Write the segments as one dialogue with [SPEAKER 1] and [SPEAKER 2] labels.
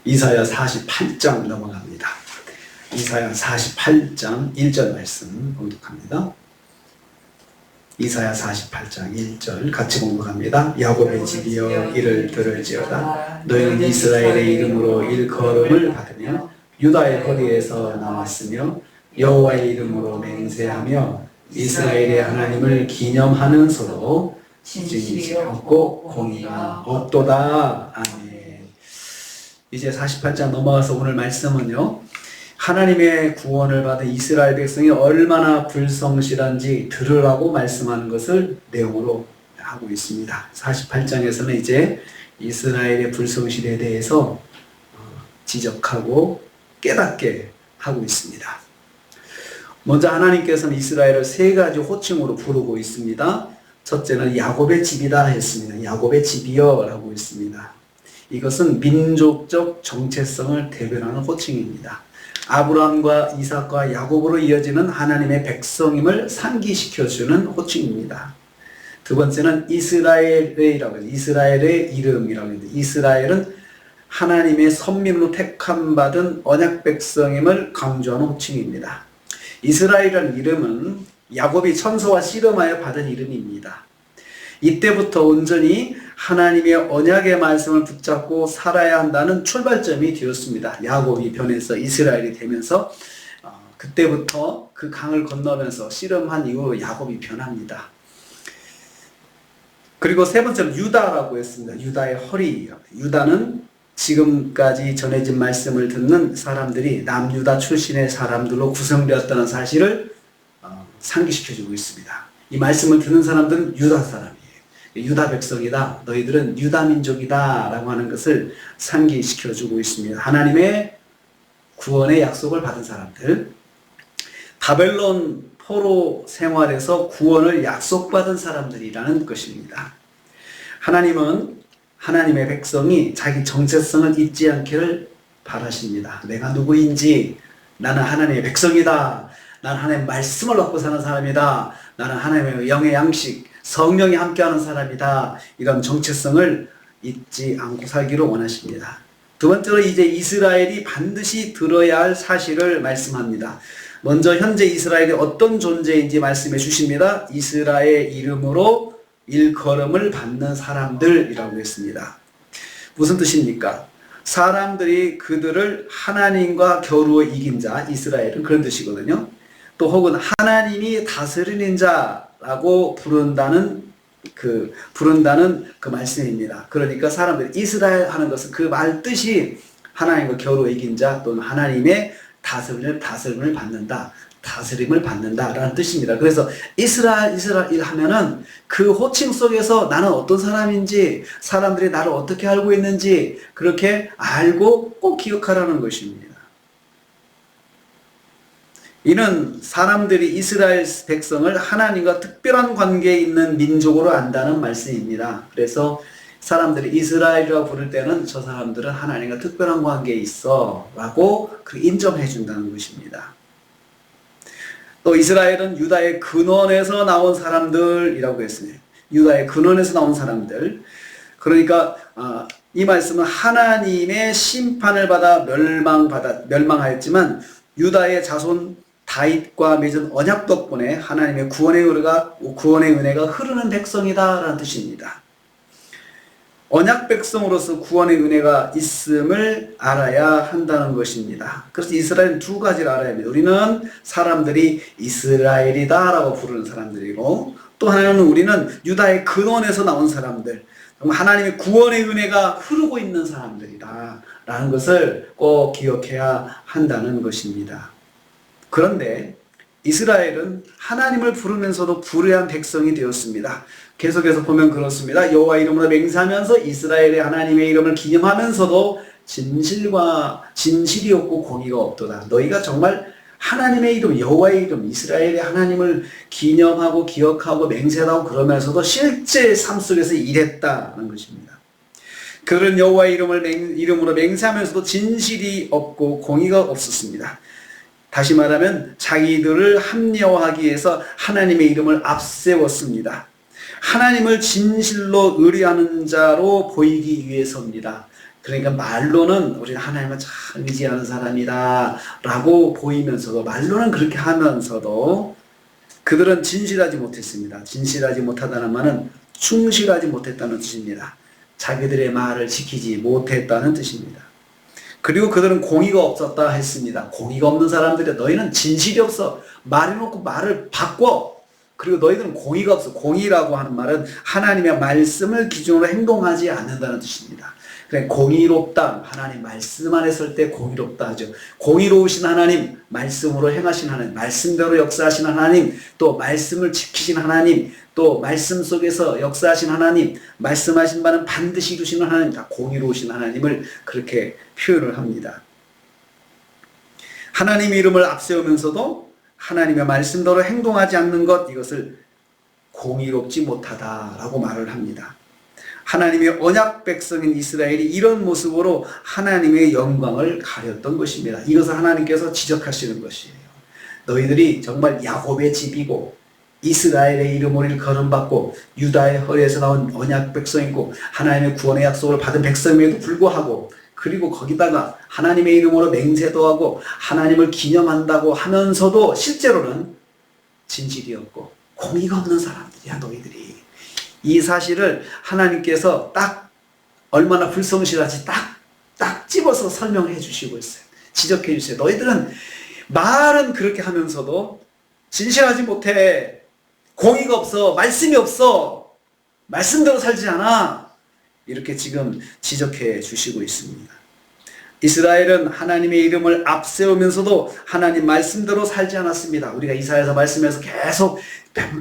[SPEAKER 1] 이사야 48장 넘어갑니다. 이사야 48장 1절 말씀 공독합니다. 이사야 48장 1절 같이 공독합니다. 야곱의 집이여 이를 들을지어다. 너희는 이스라엘의 이름으로 일컬음을 받으며 유다의 거리에서 나왔으며 여호와의 이름으로 맹세하며 이스라엘의 하나님을 기념하면서도 진실이 없고 공의가 없도다. 아멘. 이제 48장 넘어가서 오늘 말씀은요, 하나님의 구원을 받은 이스라엘 백성이 얼마나 불성실한지 들으라고 말씀하는 것을 내용으로 하고 있습니다. 48장에서는 이제 이스라엘의 불성실에 대해서 지적하고 깨닫게 하고 있습니다. 먼저 하나님께서는 이스라엘을 세 가지 호칭으로 부르고 있습니다. 첫째는 야곱의 집이다 했습니다. 야곱의 집이여 라고 했습니다. 이것은 민족적 정체성을 대변하는 호칭입니다. 아브라함과 이삭과 야곱으로 이어지는 하나님의 백성임을 상기시켜주는 호칭입니다. 두 번째는 이스라엘이라고 해요. 이스라엘의 이름이라고 해요. 이스라엘은 하나님의 선민으로 택함받은 언약 백성임을 강조하는 호칭입니다. 이스라엘이라는 이름은 야곱이 천사와 씨름하여 받은 이름입니다. 이때부터 온전히 하나님의 언약의 말씀을 붙잡고 살아야 한다는 출발점이 되었습니다. 야곱이 변해서 이스라엘이 되면서 그때부터 그 강을 건너면서 씨름한 이후로 야곱이 변합니다. 그리고 세 번째로 유다라고 했습니다. 유다의 허리. 유다는 지금까지 전해진 말씀을 듣는 사람들이 남유다 출신의 사람들로 구성되었다는 사실을 상기시켜주고 있습니다. 이 말씀을 듣는 사람들은 유다 사람이에요. 유다 백성이다. 너희들은 유다 민족이다. 라고 하는 것을 상기시켜주고 있습니다. 하나님의 구원의 약속을 받은 사람들. 바벨론 포로 생활에서 구원을 약속받은 사람들이라는 것입니다. 하나님은 하나님의 백성이 자기 정체성을 잊지 않기를 바라십니다. 내가 누구인지, 나는 하나님의 백성이다. 나는 하나님의 말씀을 얻고 사는 사람이다. 나는 하나님의 영의 양식, 성령이 함께하는 사람이다. 이런 정체성을 잊지 않고 살기를 원하십니다. 두 번째로 이제 이스라엘이 반드시 들어야 할 사실을 말씀합니다. 먼저 현재 이스라엘이 어떤 존재인지 말씀해 주십니다. 이스라엘 이름으로 일컬음을 받는 사람들이라고 했습니다. 무슨 뜻입니까? 사람들이 그들을 하나님과 겨루어 이긴 자, 이스라엘은 그런 뜻이거든요. 또 혹은 하나님이 다스리는 자라고 부른다는 그 말씀입니다. 그러니까 사람들이 이스라엘 하는 것은 그 말 뜻이 하나님과 겨루어 이긴 자 또는 하나님의 다스림을 받는다. 다스림을 받는다라는 뜻입니다. 그래서 이스라엘 하면은 그 호칭 속에서 나는 어떤 사람인지, 사람들이 나를 어떻게 알고 있는지 그렇게 알고 꼭 기억하라는 것입니다. 이는 사람들이 이스라엘 백성을 하나님과 특별한 관계에 있는 민족으로 안다는 말씀입니다. 그래서 사람들이 이스라엘이라고 부를 때는 저 사람들은 하나님과 특별한 관계에 있어 라고 인정해 준다는 것입니다. 또 이스라엘은 유다의 근원에서 나온 사람들이라고 했습니다. 유다의 근원에서 나온 사람들. 그러니까 이 말씀은 하나님의 심판을 받아 멸망하였지만 유다의 자손 다윗과 맺은 언약 덕분에 하나님의 구원의 은혜가 흐르는 백성이다라는 뜻입니다. 언약 백성으로서 구원의 은혜가 있음을 알아야 한다는 것입니다. 그래서 이스라엘은 두 가지를 알아야 합니다. 우리는 사람들이 이스라엘이다라고 부르는 사람들이고, 또 하나는 우리는 유다의 근원에서 나온 사람들, 하나님의 구원의 은혜가 흐르고 있는 사람들이다 라는 것을 꼭 기억해야 한다는 것입니다. 그런데 이스라엘은 하나님을 부르면서도 불의한 백성이 되었습니다. 계속해서 보면 그렇습니다. 여호와 이름으로 맹세하면서 이스라엘의 하나님의 이름을 기념하면서도 진실이 없고 공의가 없도다. 너희가 정말 하나님의 이름, 여호와의 이름, 이스라엘의 하나님을 기념하고 기억하고 맹세하고 그러면서도 실제 삶 속에서 이랬다는 것입니다. 그들은 여호와의 이름으로 맹세하면서도 진실이 없고 공의가 없었습니다. 다시 말하면 자기들을 합리화하기 위해서 하나님의 이름을 앞세웠습니다. 하나님을 진실로 의뢰하는 자로 보이기 위해서입니다. 그러니까 말로는 우리는 하나님을 참 의지하는 사람이다 라고 보이면서도, 말로는 그렇게 하면서도 그들은 진실하지 못했습니다. 진실하지 못하다는 말은 충실하지 못했다는 뜻입니다. 자기들의 말을 지키지 못했다는 뜻입니다. 그리고 그들은 공의가 없었다 했습니다. 공의가 없는 사람들이, 너희는 진실이 없어. 말해놓고 말을 바꿔. 그리고 너희들은 공의가 없어. 공의라고 하는 말은 하나님의 말씀을 기준으로 행동하지 않는다는 뜻입니다. 그래, 공의롭다. 하나님 말씀 안에 설 때 공의롭다 하죠. 공의로우신 하나님, 말씀으로 행하신 하나님, 말씀대로 역사하신 하나님, 또 말씀을 지키신 하나님, 또 말씀 속에서 역사하신 하나님, 말씀하신 바는 반드시 이루시는 하나님, 다 공의로우신 하나님을 그렇게 표현을 합니다. 하나님의 이름을 앞세우면서도 하나님의 말씀대로 행동하지 않는 것, 이것을 공의롭지 못하다라고 말을 합니다. 하나님의 언약 백성인 이스라엘이 이런 모습으로 하나님의 영광을 가렸던 것입니다. 이것을 하나님께서 지적하시는 것이에요. 너희들이 정말 야곱의 집이고 이스라엘의 이름으로 거론받고 유다의 허리에서 나온 언약 백성이고 하나님의 구원의 약속을 받은 백성임에도 불구하고, 그리고 거기다가 하나님의 이름으로 맹세도 하고 하나님을 기념한다고 하면서도 실제로는 진실이 없고 공의가 없는 사람들이야 너희들이. 이 사실을 하나님께서 딱 얼마나 불성실하지 딱 집어서 설명해 주시고 있어요. 지적해 주세요. 너희들은 말은 그렇게 하면서도 진실하지 못해. 공의가 없어. 말씀이 없어. 말씀대로 살지 않아. 이렇게 지금 지적해 주시고 있습니다. 이스라엘은 하나님의 이름을 앞세우면서도 하나님 말씀대로 살지 않았습니다. 우리가 이사야서 말씀에서 계속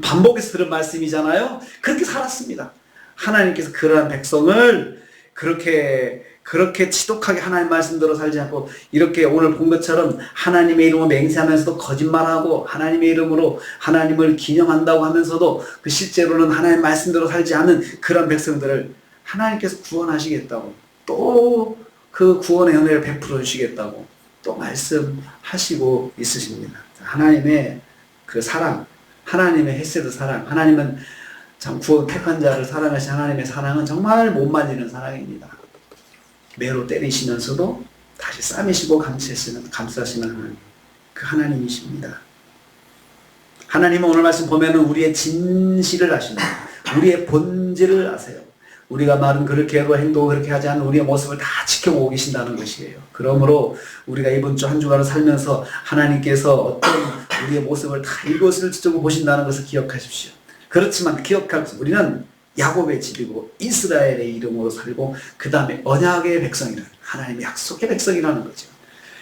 [SPEAKER 1] 반복해서 들은 말씀이잖아요. 그렇게 살았습니다. 하나님께서 그러한 백성을 그렇게 지독하게 하나님 말씀대로 살지 않고, 이렇게 오늘 본 것처럼 하나님의 이름으로 맹세하면서도 거짓말하고 하나님의 이름으로 하나님을 기념한다고 하면서도 그 실제로는 하나님 말씀대로 살지 않는 그런 백성들을 하나님께서 구원하시겠다고, 또 그 구원의 은혜를 베풀어 주시겠다고 또 말씀하시고 있으십니다. 하나님의 그 사랑, 하나님의 헤세드 사랑, 하나님은 참 구원 택한 자를 사랑하신 하나님의 사랑은 정말 못 말리는 사랑입니다. 매로 때리시면서도 다시 싸매시고 감싸시는 하나님, 그 하나님이십니다. 하나님은 오늘 말씀 보면은 우리의 진실을 아십니다. 우리의 본질을 아세요. 우리가 말은 그렇게 하고 행동을 그렇게 하지 않는 우리의 모습을 다 지켜보고 계신다는 것이에요. 그러므로 우리가 이번 주 한 주간을 살면서 하나님께서 어떤 우리의 모습을 다 일거수일투족을 보신다는 것을 기억하십시오. 그렇지만 우리는 야곱의 집이고 이스라엘의 이름으로 살고 그 다음에 언약의 백성이라는, 하나님의 약속의 백성이라는 거죠.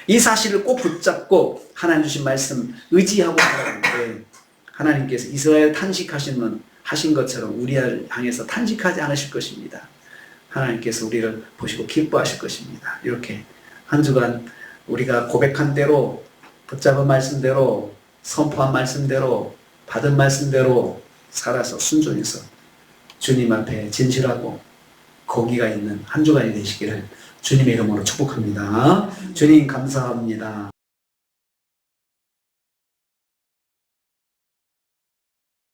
[SPEAKER 1] 이 사실을 꼭 붙잡고 하나님 주신 말씀 의지하고 살아가는데, 하나님께서 이스라엘 하신 것처럼 우리를 향해서 탄식하지 않으실 것입니다. 하나님께서 우리를 보시고 기뻐하실 것입니다. 이렇게 한 주간 우리가 고백한 대로, 붙잡은 말씀대로, 선포한 말씀대로, 받은 말씀대로 살아서 순종해서 주님 앞에 진실하고 공의가 있는 한 주간이 되시기를 주님의 이름으로 축복합니다. 주님 감사합니다.